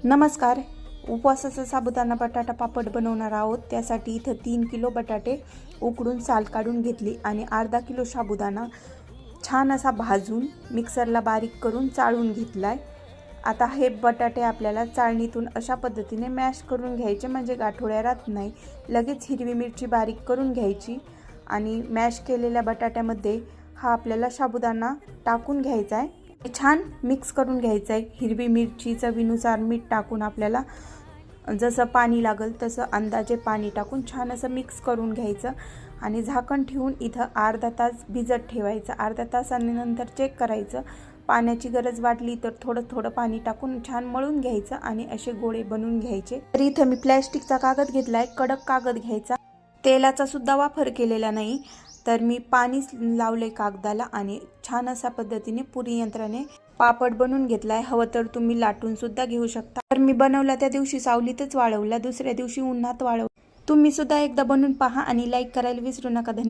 नमस्कार. उपवासाचा साबुदाणा बटाटा पापड बनवणार आहोत. त्यासाठी इथं 3 किलो बटाटे उकडून साल काढून घेतली आणि अर्धा किलो साबुदाणा छान असा भाजून मिक्सरला बारीक करून चाळून घेतलाय. आता हे बटाटे आपल्याला चाळणीतून अशा पद्धतीने मॅश करून घ्यायचे, म्हणजे गाठोड्या राहत नाही. लगेच हिरवी मिरची बारीक करून घ्यायची आणि मॅश केलेल्या बटाट्यामध्ये हा आपल्याला साबुदाणा टाकून घ्यायचा आहे. छान मिक्स करून घ्यायचं आहे. हिरवी मिरची चवीनुसार मीठ टाकून आपल्याला जसं पाणी लागेल तसं अंदाजे पाणी टाकून छान असं मिक्स करून घ्यायचं आणि झाकण ठेवून इथं अर्धा तास भिजत ठेवायचं. अर्धा तासानंतर चेक करायचं. पाण्याची गरज वाटली तर थोडं पाणी टाकून छान मळून घ्यायचं आणि असे गोळे बनवून घ्यायचे. तर इथं मी प्लॅस्टिकचा कागद घेतलाय, कडक कागद घ्यायचा. तेलाचा सुद्धा वापर केलेला नाही. तर मी पाणी लावले कागदाला आणि छान अशा पद्धतीने पुरी यंत्राने पापड बनवून घेतलाय. हवं तर तुम्ही लाटून सुद्धा घेऊ शकता. तर मी बनवला त्या दिवशी सावलीतच वाळवला, दुसऱ्या दिवशी उन्हात वाळव. तुम्ही सुद्धा एकदा बनवून पहा आणि लाईक करायला विसरू नका. धन्यवाद.